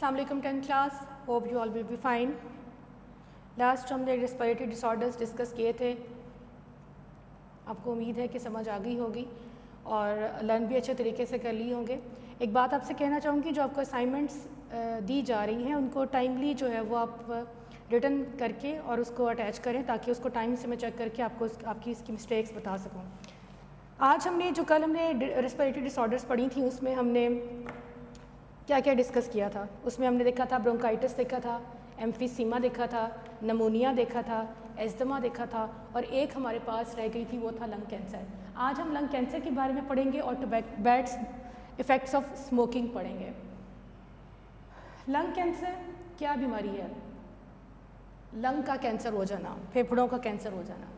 अस्सलाम वालेकुम 10th class, hope you all will be fine. Last हमने रेस्पिरेटरी डिसऑर्डर्स डिस्कस किए थे। आपको उम्मीद है कि समझ आ गई होगी और लर्न भी अच्छे तरीके से कर ली होंगे। एक बात आपसे कहना चाहूँगी, जो आपको असाइनमेंट्स दी जा रही हैं उनको टाइमली जो है वो आप रिटर्न करके और उसको अटैच करें, ताकि उसको टाइम से मैं चेक करके आपको आपकी इसकी मिस्टेक्स बता सकूँ। आज हमने जो कल हमने रेस्पिरेटरी डिसऑर्डर्स पढ़ी थी उसमें हमने क्या क्या डिस्कस किया था। उसमें हमने देखा था ब्रोंकाइटिस देखा था, एम्फीसीमा देखा था, नमोनिया देखा था, एस्थमा देखा था और एक हमारे पास रह गई थी, वो था लंग कैंसर। आज हम लंग कैंसर के बारे में पढ़ेंगे और बैड इफ़ेक्ट्स ऑफ स्मोकिंग पढ़ेंगे। लंग कैंसर क्या बीमारी है? लंग का कैंसर हो जाना, फेफड़ों का कैंसर हो जाना।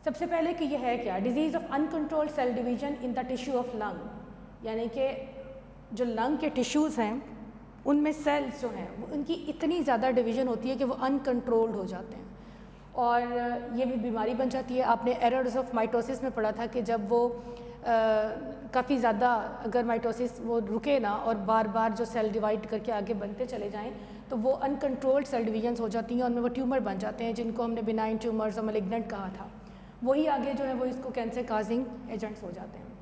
सबसे पहले कि यह है क्या? Disease of uncontrolled cell division in the tissue of lung, यानी कि जो लंग के टिश्यूज़ हैं उनमें सेल्स जो हैं वो उनकी इतनी ज़्यादा डिवीज़न होती है कि वो अनकंट्रोल्ड हो जाते हैं और ये भी बीमारी बन जाती है। आपने एरर्स ऑफ माइटोसिस में पढ़ा था कि जब वो काफ़ी ज़्यादा अगर माइटोसिस वो रुके ना और बार बार जो सेल डिवाइड करके आगे बनते चले जाएं तो वो अनकंट्रोल्ड सेल डिवीजन्स हो जाती हैं, उनमें वो ट्यूमर बन जाते हैं जिनको हमने बिनाइन ट्यूमर्स और मलिग्नेंट कहा था। वही आगे जो है वो इसको कैंसर काजिंग एजेंट्स हो जाते हैं।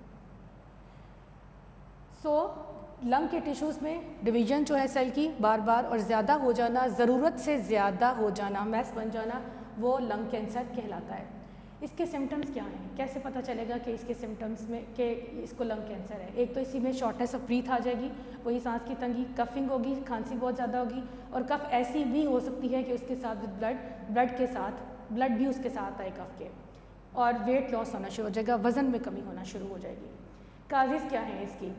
लंग के टिश्यूज़ में डिवीज़न जो है सेल की बार बार और ज़्यादा हो जाना, ज़रूरत से ज़्यादा हो जाना, मैस बन जाना, वो लंग कैंसर कहलाता है। इसके सिम्टम्स क्या हैं? कैसे पता चलेगा कि इसके सिम्टम्स में कि इसको लंग कैंसर है? एक तो इसी में शॉर्टनेस ऑफ ब्रीथ आ जाएगी, वही सांस की तंगी, कफिंग होगी, खांसी बहुत ज़्यादा होगी और कफ ऐसी भी हो सकती है कि उसके साथ ब्लड भी उसके साथ आए कफ के, और वेट लॉस होना शुरू हो जाएगा, वज़न में कमी होना शुरू हो जाएगी। काजेज़ क्या हैं इसकी?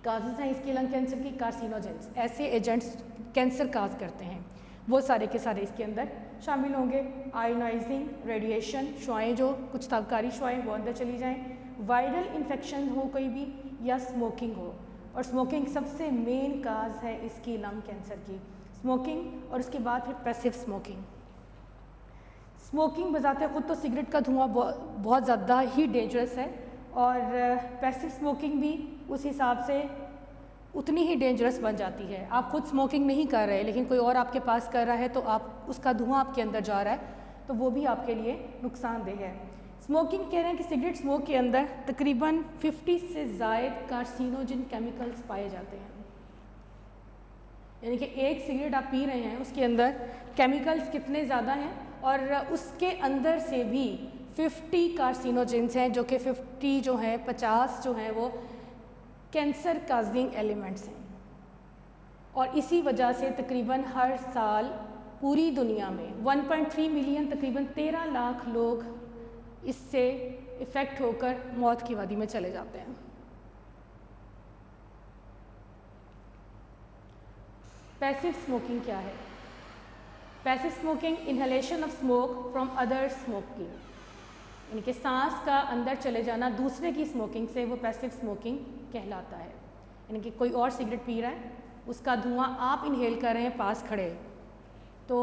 काजेज़ हैं इसकी लंग कैंसर की कार्सिनोजेंस, ऐसे एजेंट्स कैंसर काज करते हैं, वो सारे के सारे इसके अंदर शामिल होंगे। आयोनाइजिंग रेडिएशन, शुआएँ जो कुछ तापकारी शुआएँ वो अंदर चली जाएँ, वायरल इन्फेक्शन हो कोई भी, या स्मोकिंग हो। और स्मोकिंग सबसे मेन काज है इसकी लंग कैंसर की, स्मोकिंग। और उसके बाद फिर पैसिव स्मोकिंग। स्मोकिंग बजाते खुद तो सिगरेट का धुआं बहुत ज़्यादा ही डेंजरस है और पैसिव स्मोकिंग भी उस हिसाब से उतनी ही डेंजरस बन जाती है। आप खुद स्मोकिंग नहीं कर रहे लेकिन कोई और आपके पास कर रहा है तो आप उसका धुआं आपके अंदर जा रहा है तो वो भी आपके लिए नुकसानदेह है। स्मोकिंग कह रहे हैं कि सिगरेट स्मोक के अंदर तकरीबन 50 से ज़ायद कार्सिनोजन केमिकल्स पाए जाते हैं, यानी कि एक सिगरेट आप पी रहे हैं उसके अंदर केमिकल्स कितने ज़्यादा हैं और उसके अंदर से भी 50 कार्सिनोजेंस हैं, जो कि 50 जो हैं 50 जो हैं वो कैंसर काजिंग एलिमेंट्स हैं। और इसी वजह से तकरीबन हर साल पूरी दुनिया में 1.3 मिलियन, तकरीबन 13 लाख लोग इससे इफ़ेक्ट होकर मौत की वादी में चले जाते हैं। पैसिव स्मोकिंग क्या है? Passive smoking inhalation of smoke from other smoking, यानी कि सांस का अंदर चले जाना दूसरे की स्मोकिंग से, वो पैसिव स्मोकिंग कहलाता है। यानी कि कोई और सिगरेट पी रहा है, उसका धुआं आप इनहेल कर रहे हैं पास खड़े, तो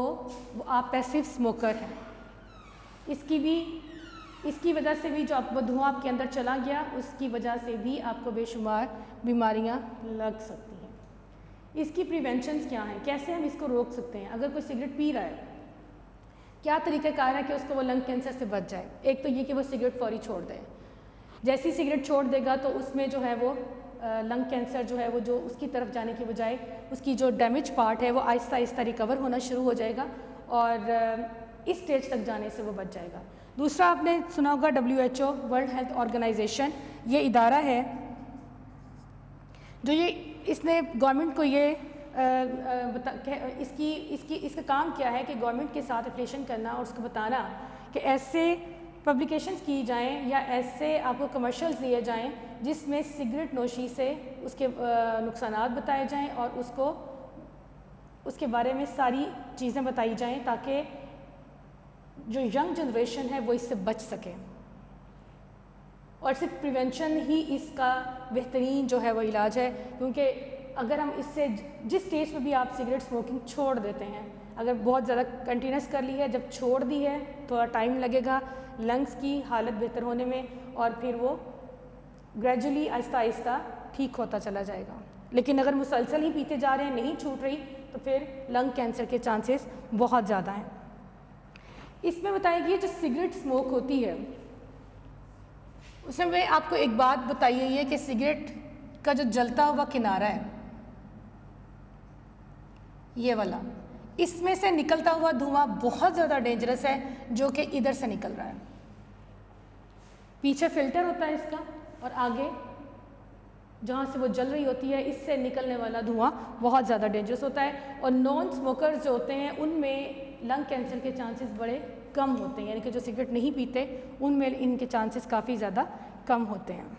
वो आप पैसिव स्मोकर हैं। इसकी वजह से भी जो वो धुआं आपके अंदर चला गया, उसकी वजह से भी आपको बेशुमार बीमारियां लग सकती हैं। इसकी प्रिवेंशंस क्या हैं? कैसे हम इसको रोक सकते हैं? अगर कोई सिगरेट पी रहा है, क्या तरीक़ाकार है कि उसको वो लंग कैंसर से बच जाए? एक तो ये कि वो सिगरेट फौरी छोड़ दे। जैसे ही सिगरेट छोड़ देगा तो उसमें जो है वो लंग कैंसर जो है वो जो उसकी तरफ जाने की बजाय उसकी जो डैमेज पार्ट है वो आहिस्ता आहिस्ता रिकवर होना शुरू हो जाएगा और इस स्टेज तक जाने से वो बच जाएगा। दूसरा आपने सुना होगा WHO, वर्ल्ड हेल्थ ऑर्गेनाइजेशन, ये इदारा है जो इसने गवर्नमेंट को ये इसका काम क्या है कि गवर्नमेंट के साथ एफिलिएशन करना और उसको बताना कि ऐसे पब्लिकेशंस की जाएं या ऐसे आपको कमर्शियल्स दिए जाएं जिसमें सिगरेट नोशी से उसके नुकसानात बताए जाएं और उसके बारे में सारी चीज़ें बताई जाएं ताकि जो यंग जनरेशन है वो इससे बच सके। और सिर्फ प्रिवेंशन ही इसका बेहतरीन जो है वो इलाज है, क्योंकि अगर हम इससे जिस स्टेज पे भी आप सिगरेट स्मोकिंग छोड़ देते हैं, अगर बहुत ज़्यादा कंटिन्यूस कर ली है, जब छोड़ दी है थोड़ा टाइम लगेगा लंग्स की हालत बेहतर होने में और फिर वो ग्रेजुअली आहिस्ता आहिस्ता ठीक होता चला जाएगा। लेकिन अगर मुसलसल ही पीते जा रहे हैं, नहीं छूट रही, तो फिर लंग कैंसर के चांसेस बहुत ज़्यादा हैं। इसमें बताएगी जो सिगरेट स्मोक होती है, उसमें आपको एक बात बताई गई है कि सिगरेट का जो जलता हुआ किनारा है, ये वाला, इसमें से निकलता हुआ धुआं बहुत ज़्यादा डेंजरस है, जो कि इधर से निकल रहा है। पीछे फिल्टर होता है इसका, और आगे जहाँ से वो जल रही होती है, इससे निकलने वाला धुआं बहुत ज़्यादा डेंजरस होता है। और नॉन स्मोकर्स जो होते हैं उनमें लंग कैंसर के चांसेस बड़े कम होते हैं, यानी कि जो सिगरेट नहीं पीते उनमें इनके चांसेस काफ़ी ज़्यादा कम होते हैं।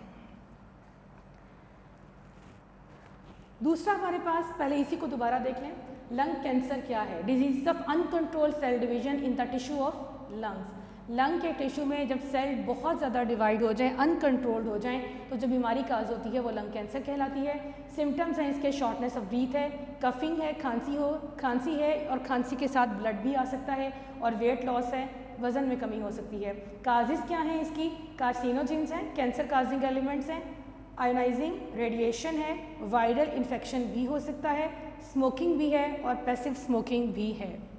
दूसरा हमारे पास, पहले इसी को दोबारा देख लें, लंग कैंसर क्या है? Disease of uncontrolled cell division in the tissue of lungs. Lung के टिश्यू में जब सेल बहुत ज़्यादा डिवाइड हो जाए, अनकंट्रोल्ड हो जाएं, तो जो बीमारी काज होती है वो लंग कैंसर कहलाती है। सिम्टम्स हैं इसके शॉर्टनेस ऑफ ब्रीथ है, कफिंग है, खांसी है, और खांसी के साथ ब्लड भी आ सकता है, और वेट लॉस है, वज़न में कमी हो सकती है। काजेज़ क्या हैं इसकी? कार्सिनोजेंस हैं, कैंसर काजिंग एलिमेंट्स हैं, आयोनाइजिंग रेडिएशन है, वायरल इन्फेक्शन भी हो सकता है, स्मोकिंग भी है, और पैसिव स्मोकिंग भी है।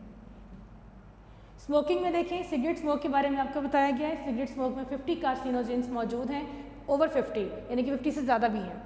स्मोकिंग में देखें, सिगरेट स्मोक के बारे में आपको बताया गया है। सिगरेट स्मोक में 50 कार्सिनोजेंस मौजूद हैं, ओवर 50, यानी कि 50 से ज़्यादा भी हैं।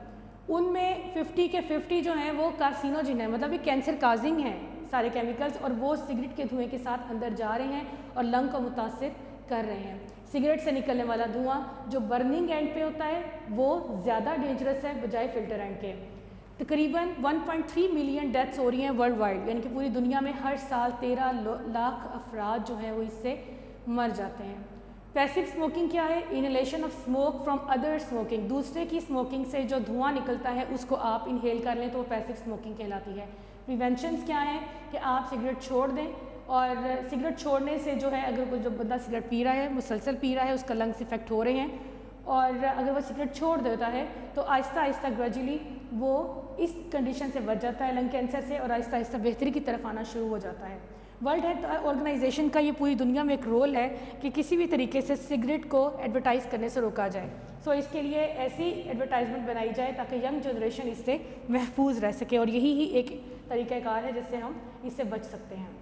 उनमें 50 के 50 जो हैं वो कार्सिनोजिन है, मतलब ये कैंसर काजिंग हैं सारे केमिकल्स, और वो सिगरेट के धुएँ के साथ अंदर जा रहे हैं और लंग को मुतासिर कर रहे हैं। सिगरेट से निकलने वाला धुआं जो बर्निंग एंड पे होता है वो ज़्यादा डेंजरस है बजाय फिल्टर एंड के। तकरीबन 1.3 मिलियन डेथ्स हो रही हैं वर्ल्ड वाइड, यानी कि पूरी दुनिया में हर साल 13 लाख अफराद जो हैं वो इससे मर जाते हैं। पैसिव स्मोकिंग क्या है? Inhalation of smoke from other smoking, दूसरे की स्मोकिंग से जो धुआं निकलता है उसको आप इनहेल कर लें तो वो पैसिव स्मोकिंग कहलाती है। प्रिवेंशंस क्या हैं कि आप सिगरेट छोड़ दें, और सिगरेट छोड़ने से जो है, अगर कोई जो बंदा सिगरेट पी रहा है, मुसलसल पी रहा है, उसका लंग्स इफेक्ट हो रहे हैं, और अगर वो सिगरेट छोड़ देता है तो आहिस्ता आहिस्ता ग्रेजुअली वो इस कंडीशन से बच जाता है लंग कैंसर से, और आहिस्ता आहिस्ता बेहतरी की तरफ आना शुरू हो जाता है। वर्ल्ड हेल्थ ऑर्गेनाइजेशन का ये पूरी दुनिया में एक रोल है कि किसी भी तरीके से सिगरेट को एडवर्टाइज़ करने से रोका जाए। सो इसके लिए ऐसी एडवर्टाइजमेंट बनाई जाए ताकि यंग जनरेशन इससे महफूज रह सके, और यही ही एक तरीक़ाकार है जिससे हम इससे बच सकते हैं।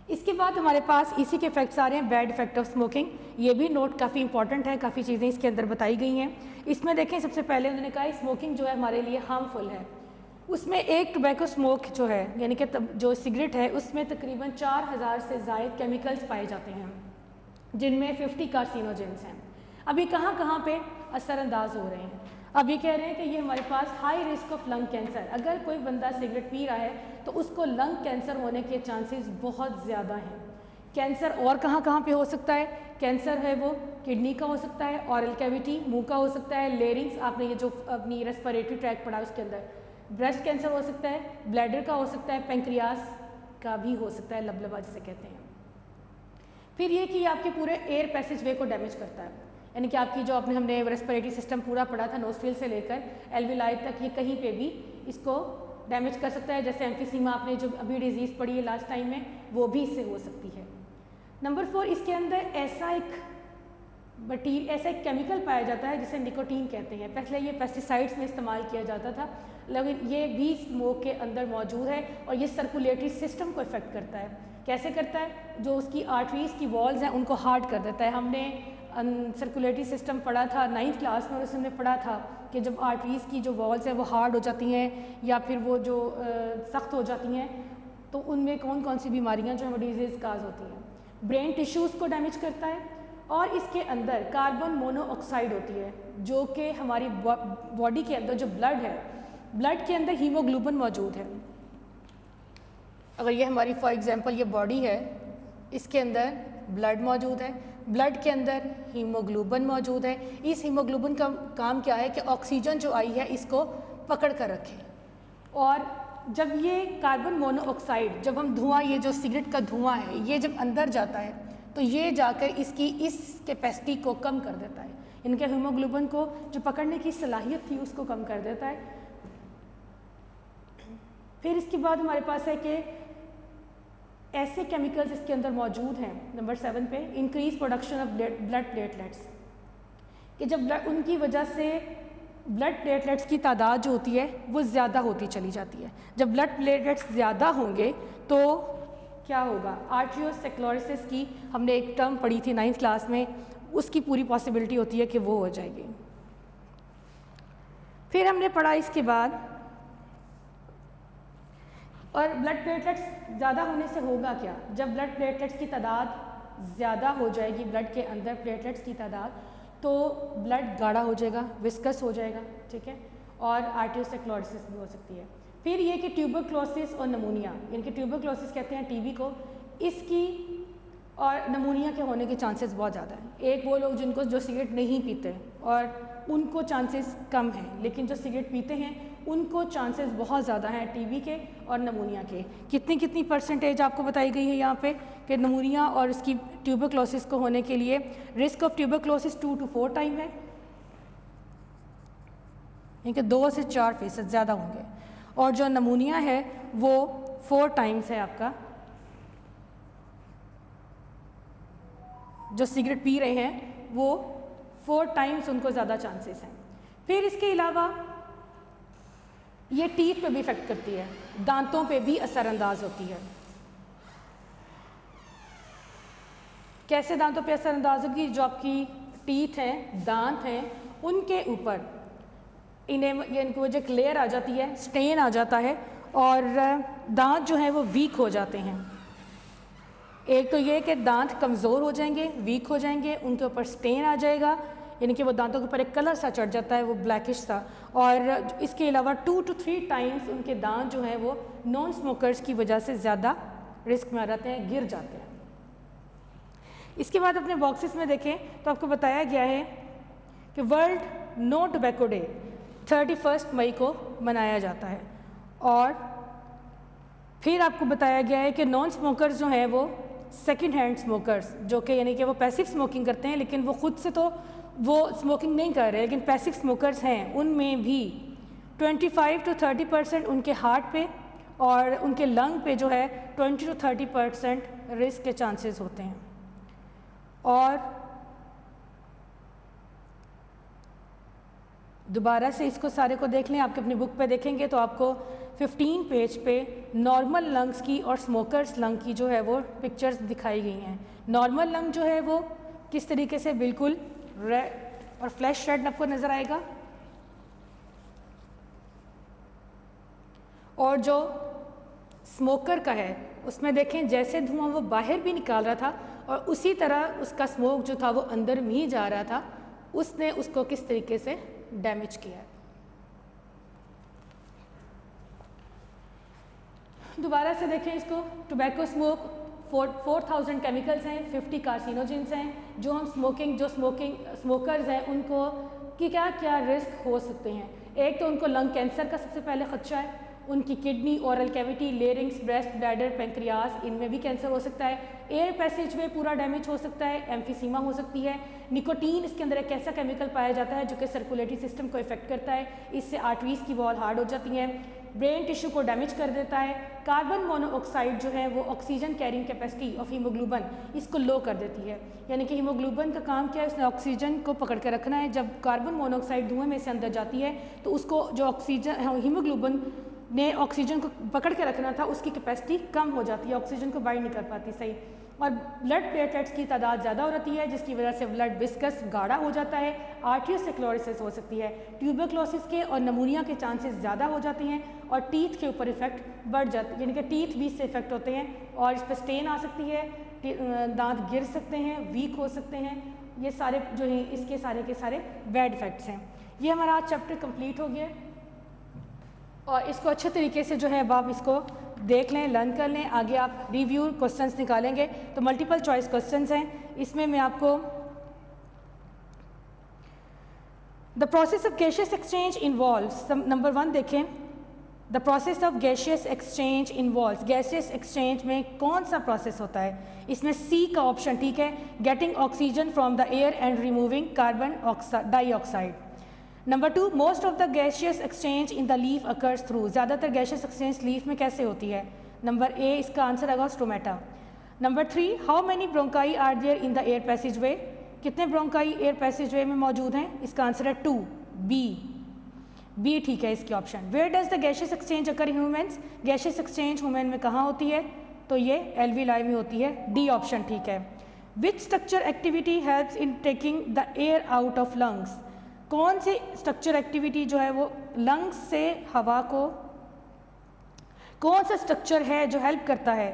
इसके बाद हमारे पास इसी के इफेक्ट्स आ रहे हैं, बैड इफेक्ट ऑफ स्मोकिंग। ये भी नोट काफ़ी इंपॉर्टेंट है, काफ़ी चीज़ें इसके अंदर बताई गई हैं। इसमें देखें, सबसे पहले उन्होंने कहा स्मोकिंग जो है हमारे लिए हार्मफुल है। उसमें एक टोबैको स्मोक जो है, यानी कि जो सिगरेट है, उसमें तकरीबन 4000 से ज़ायद केमिकल्स पाए जाते हैं, जिनमें 50 कार्सिनोजेंस हैं। अभी कहाँ कहाँ पे असरअंदाज हो रहे हैं? अब ये कह रहे हैं कि ये हमारे पास high risk of lung cancer, अगर कोई बंदा सिगरेट पी रहा है तो उसको लंग कैंसर होने के चांसेस बहुत ज़्यादा हैं। कैंसर और कहाँ पे हो सकता है? कैंसर है वो किडनी का हो सकता है, ऑरल कैविटी मुंह का हो सकता है, लेरिंग्स, आपने ये जो अपनी रेस्पिरेटरी ट्रैक पढ़ा उसके अंदर, ब्रेस्ट कैंसर हो सकता है, ब्लैडर का हो सकता है, पेंक्रियास का भी हो सकता है, लबलबा जिसे कहते हैं। फिर ये कि आपके पूरे एयर पैसेज वे को डैमेज करता है, यानी कि आपकी जो हमने रेस्पिरेटरी सिस्टम पूरा पढ़ा था, नोस्ट्रिल से लेकर एल्विलाई तक, ये कहीं पे भी इसको डैमेज कर सकता है। जैसे एम्फीसीमा आपने जो अभी डिजीज़ पढ़ी है लास्ट टाइम में, वो भी इससे हो सकती है। नंबर 4, इसके अंदर ऐसा एक केमिकल पाया जाता है जिसे निकोटीन कहते हैं। पहले ये पेस्टिसाइड्स में इस्तेमाल किया जाता था, लेकिन ये भी स्मोक के अंदर मौजूद है, और ये सर्कुलेटरी सिस्टम को इफेक्ट करता है। कैसे करता है? जो उसकी आर्टरीज़ की वॉल्स हैं उनको हार्ड कर देता है। हमने सर्कुलेटरी सिस्टम पढ़ा था 9th क्लास में, और उसमें पढ़ा था कि जब आर्टरीज़ की जो वॉल्स हैं वो हार्ड हो जाती हैं या फिर वो जो सख्त हो जाती हैं, तो उनमें कौन कौन सी बीमारियां जो है वो डिजीज़ काज होती हैं। ब्रेन टिश्यूज़ को डैमेज करता है, और इसके अंदर कार्बन मोनोऑक्साइड होती है, जो कि हमारी बॉडी के अंदर जो ब्लड है, ब्लड के अंदर हीमोग्लोबिन मौजूद है। अगर ये हमारी फॉर एग्जांपल ये बॉडी है, इसके अंदर ब्लड मौजूद है, ब्लड के अंदर हीमोग्लोबिन मौजूद है। इस हीमोग्लोबिन का काम क्या है कि ऑक्सीजन जो आई है इसको पकड़ कर रखे, और जब ये कार्बन मोनोऑक्साइड, जब हम धुआं, ये जो सिगरेट का धुआं है, ये जब अंदर जाता है तो ये जाकर इसकी इस कैपेसिटी को कम कर देता है, इनके हीमोग्लोबिन को जो पकड़ने की सलाहियत थी उसको कम कर देता है। फिर इसके बाद हमारे पास है कि ऐसे केमिकल्स इसके अंदर मौजूद हैं। नंबर 7 पे, increase production of blood platelets, कि जब ब्लड, उनकी वजह से ब्लड प्लेटलेट्स की तादाद जो होती है वो ज़्यादा होती चली जाती है। जब ब्लड प्लेटलेट्स ज़्यादा होंगे तो क्या होगा, आर्ट्रियोस्क्लेरोसिस की हमने एक टर्म पढ़ी थी 9th क्लास में, उसकी पूरी पॉसिबिलिटी होती है कि वो हो जाएगी। फिर हमने पढ़ा इसके बाद, और ब्लड प्लेटलेट्स ज़्यादा होने से होगा क्या, जब ब्लड प्लेटलेट्स की तादाद ज़्यादा हो जाएगी, ब्लड के अंदर प्लेटलेट्स की तादाद, तो ब्लड गाढ़ा हो जाएगा, विस्कस हो जाएगा, ठीक है, और आर्ट्रियोस्क्लेरोसिस भी हो सकती है। फिर ये कि ट्यूबरक्लोसिस और नमूनिया, यानी कि ट्यूबरक्लोसिस कहते हैं टीबी को, इसकी और नमूनिया के होने के चांसेस बहुत ज़्यादा हैं। एक वो लोग जिनको जो सिगरेट नहीं पीते और उनको चांसेस कम हैं, लेकिन जो सिगरेट पीते हैं उनको चांसेस बहुत ज़्यादा हैं टीबी के और नमूनिया के। कितनी परसेंटेज आपको बताई गई है यहाँ पे कि नमूनिया और इसकी ट्यूबरक्लोसिस को होने के लिए risk of tuberculosis 2 to 4 time है, यानी कि 2 से 4% ज़्यादा होंगे, और जो नमूनिया है वो 4 टाइम्स है आपका, जो सिगरेट पी रहे हैं वो 4 टाइम्स उनको ज़्यादा चांसेस हैं। फिर इसके अलावा ये टीथ पे भी इफ़ेक्ट करती है, दांतों पे भी असरअंदाज होती है। कैसे दांतों पे असरअंदाज होगी, जो आपकी टीथ हैं, दांत हैं, उनके ऊपर इनको जो एक लेयर आ जाती है, स्टेन आ जाता है, और दांत जो है वो वीक हो जाते हैं। एक तो ये कि दांत कमज़ोर हो जाएंगे, वीक हो जाएंगे, उनके ऊपर स्टेन आ जाएगा, यानी कि वो दांतों के ऊपर एक कलर सा चढ़ जाता है, वो ब्लैकिश सा, और इसके अलावा 2 to 3 टाइम्स उनके दांत जो हैं वो नॉन स्मोकर्स की वजह से ज़्यादा रिस्क में आ जाते हैं, गिर जाते हैं। इसके बाद अपने बॉक्सेस में देखें तो आपको बताया गया है कि वर्ल्ड नो टोबैको डे 31 मई को मनाया जाता है, और फिर आपको बताया गया है कि नॉन स्मोकर्स जो हैं वो सेकंड हैंड स्मोकर्स, जो कि यानी कि वो पैसिव स्मोकिंग करते हैं, लेकिन वो खुद से तो वो स्मोकिंग नहीं कर रहे, लेकिन पैसिव स्मोकर्स हैं, उनमें भी 25 to 30% उनके हार्ट पे और उनके लंग पे जो है 20 to 30% रिस्क के चांसेस होते हैं। और दोबारा से इसको सारे को देख लें, आपके अपनी बुक पे देखेंगे तो आपको 15 पेज पे नॉर्मल लंग्स की और स्मोकर्स लंग की जो है वो पिक्चर्स दिखाई गई हैं। नॉर्मल लंग जो है वो किस तरीके से बिल्कुल रेड और फ्लैश रेड आपको नज़र आएगा, और जो स्मोकर का है उसमें देखें जैसे धुआं वो बाहर भी निकाल रहा था और उसी तरह उसका स्मोक जो था वो अंदर भी जा रहा था, उसने उसको किस तरीके से डैमेज किया है। दोबारा से देखें इसको, टोबैको स्मोक 4000 केमिकल्स हैं, 50 कार्सिनोजेंस हैं, जो हम स्मोकर्स हैं उनको कि क्या क्या रिस्क हो सकते हैं। एक तो उनको लंग कैंसर का सबसे पहले ख़दशा है, उनकी kidney, oral cavity, larynx, breast, bladder, pancreas, इनमें भी कैंसर हो सकता है। एयर पैसेज वे पूरा डैमेज हो सकता है, एम्फीसीमा हो सकती है। निकोटीन इसके अंदर एक ऐसा केमिकल पाया जाता है जो कि सर्कुलेटरी सिस्टम को इफेक्ट करता है, इससे आर्टरीज की वॉल हार्ड हो जाती हैं, ब्रेन टिश्यू को डैमेज कर देता है। कार्बन मोनोऑक्साइड जो है वो oxygen carrying capacity of haemoglobin इसको लो कर देती है, यानी कि हीमोग्लोबिन का काम क्या है, उसने ऑक्सीजन को पकड़ के रखना है। जब कार्बन मोनोऑक्साइड धुएं में से अंदर जाती है तो उसको जो ऑक्सीजन हीमोग्लोबिन ने ऑक्सीजन को पकड़ के रखना था उसकी कैपेसिटी कम हो जाती है, ऑक्सीजन को बाइंड नहीं कर पाती सही, और ब्लड प्लेटलेट्स की तादाद ज़्यादा हो जाती है जिसकी वजह से ब्लड विस्कस गाढ़ा हो जाता है, आर्ट्रियोस्क्लेरोसिस हो सकती है, ट्यूबरक्लोसिस के और नमूनिया के चांसेस ज़्यादा हो जाते हैं, और टीथ के ऊपर इफेक्ट बढ़ जाता है, यानी कि टीथ भी इससे इफेक्ट होते हैं और इस पर स्टेन आ सकती है, दांत गिर सकते हैं, वीक हो सकते हैं। ये सारे जो हैं इसके सारे के सारे बैड इफेक्ट्स हैं। ये हमारा आज चैप्टर कंप्लीट हो गया और इसको अच्छे तरीके से जो है अब आप इसको देख लें, लर्न कर लें। आगे आप रिव्यू क्वेश्चंस निकालेंगे तो मल्टीपल चॉइस क्वेश्चंस हैं, इसमें मैं आपको the process of gaseous exchange involves, number 1 देखें, the process of gaseous exchange involves, gaseous exchange में कौन सा प्रोसेस होता है, इसमें सी का ऑप्शन ठीक है, getting oxygen from the air and removing carbon dioxide. Number 2, most of the gaseous exchange in the leaf occurs through, ज़्यादातर गैशियस एक्सचेंज लीफ में कैसे होती है, नंबर ए इसका आंसर आएगा stomata. Number 3, how many bronchi are there in the air passageway, कितने bronchi air passage वे में मौजूद हैं, इसका आंसर है 2 बी। बी ठीक है इसकी option. Where does the gaseous exchange occur in humans, gaseous exchange human में कहाँ होती है, तो ये एल्विलाई में होती है, डी ऑप्शन ठीक है। Which structure activity helps in taking the air out of lungs, कौन सी स्ट्रक्चर एक्टिविटी जो है वो लंग्स से हवा को, कौन सा स्ट्रक्चर है जो हेल्प करता है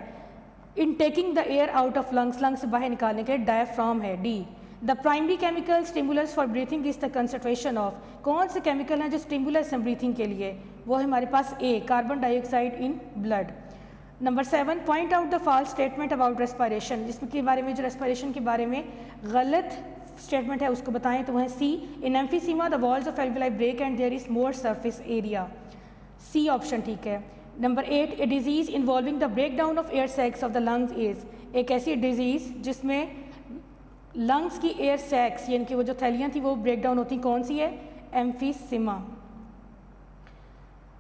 in taking the air out of lungs, lungs से बाहर निकालने के लिए, डायफ्राम है, D. The primary chemical stimulus for breathing is the concentration of, कौन से केमिकल हैं जो स्टिमुलस हैं ब्रीथिंग के लिए, वो है हमारे पास A, carbon dioxide in blood. Number 7, point out the false statement about respiration, जिसमें के बारे में जो रेस्पिरेशन के बारे में गलत स्टेटमेंट है उसको बताएं, तो वह C, in emphysema the walls of alveoli break and there is more surface area, C option ठीक है। Number 8, a disease involving the break down of air sacs of the lungs is, एक ऐसी disease जिसमें lungs की air sacs यानी कि वो जो थैलियाँ थी वो ब्रेक डाउन होती, कौन सी है, एम्फीसीमा,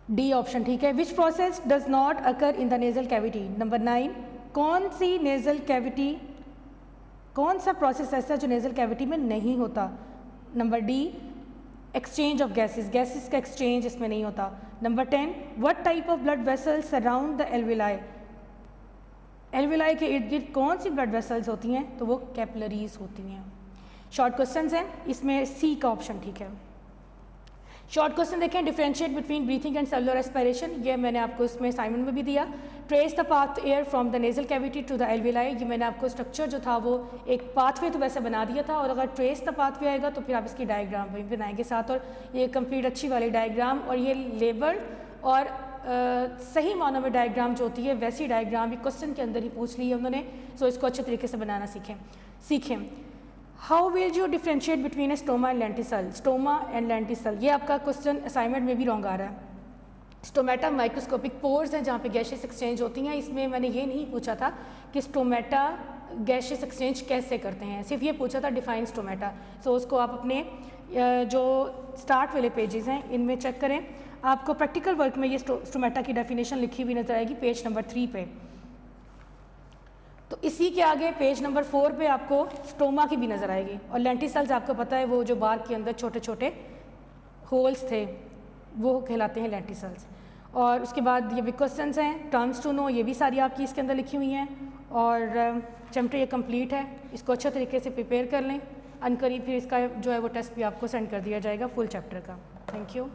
डी ऑप्शन ठीक है। Which process does not occur in the nasal cavity, number 9, कौन सी नेजल कैविटी, कौन सा प्रोसेस ऐसा जो नेजल कैविटी में नहीं होता, number D, exchange of gases, gases का एक्सचेंज इसमें नहीं होता। Number 10, what type of blood vessels surround the alveoli, alveoli के इर्द गिर्द कौन सी ब्लड वेसल्स होती हैं, तो वो कैपिलरीज होती हैं। शॉर्ट क्वेश्चंस हैं, इसमें सी का ऑप्शन ठीक है। शॉर्ट क्वेश्चन देखें, differentiate between breathing and cellular respiration, ये मैंने आपको इसमें असाइनमेंट में भी दिया। Trace the path air from the nasal cavity to the alveoli, ये मैंने आपको स्ट्रक्चर जो था वो एक पाथवे तो वैसे बना दिया था, और अगर ट्रेस द पाथवे आएगा तो फिर आप इसकी डायग्राम भी बनाएंगे साथ, और ये कंप्लीट अच्छी वाली डायग्राम, और ये लेबल और सही मानों में डायग्राम जो होती है वैसी डायग्राम भी क्वेश्चन के अंदर ही पूछ ली है उन्होंने, सो इसको अच्छे तरीके से बनाना सीखें। How will you differentiate between A stoma and लेंटिसल, stoma and लेंटिसल, ये आपका क्वेश्चन असाइनमेंट में भी रॉन्ग आ रहा है। स्टोमेटा माइक्रोस्कोपिक पोर्स हैं जहाँ पे गैसेस एक्सचेंज होती हैं, इसमें मैंने ये नहीं पूछा था कि स्टोमेटा गैसेस एक्सचेंज कैसे करते हैं, सिर्फ ये पूछा था डिफाइन स्टोमेटा। सो उसको आप अपने जो स्टार्ट वाले पेजेस हैं इनमें चेक करें, आपको प्रैक्टिकल वर्क में ये स्टोमेटा की डेफिनेशन लिखी हुई नजर आएगी पेज नंबर 3 पे। तो इसी के आगे पेज नंबर 4 पे आपको स्टोमा की भी नज़र आएगी, और लेंटिसल्स आपको पता है वो जो बार के अंदर छोटे छोटे होल्स थे वो कहलाते हैं लेंटिसल्स। और उसके बाद ये भी क्वेश्चंस हैं, टर्म्स टू नो, ये भी सारी आपकी इसके अंदर लिखी हुई हैं, और चैप्टर ये कंप्लीट है, इसको अच्छे तरीके से प्रिपेयर कर लें, अनकरीब फिर इसका जो है वो टेस्ट भी आपको सेंड कर दिया जाएगा फुल चैप्टर का। Thank you.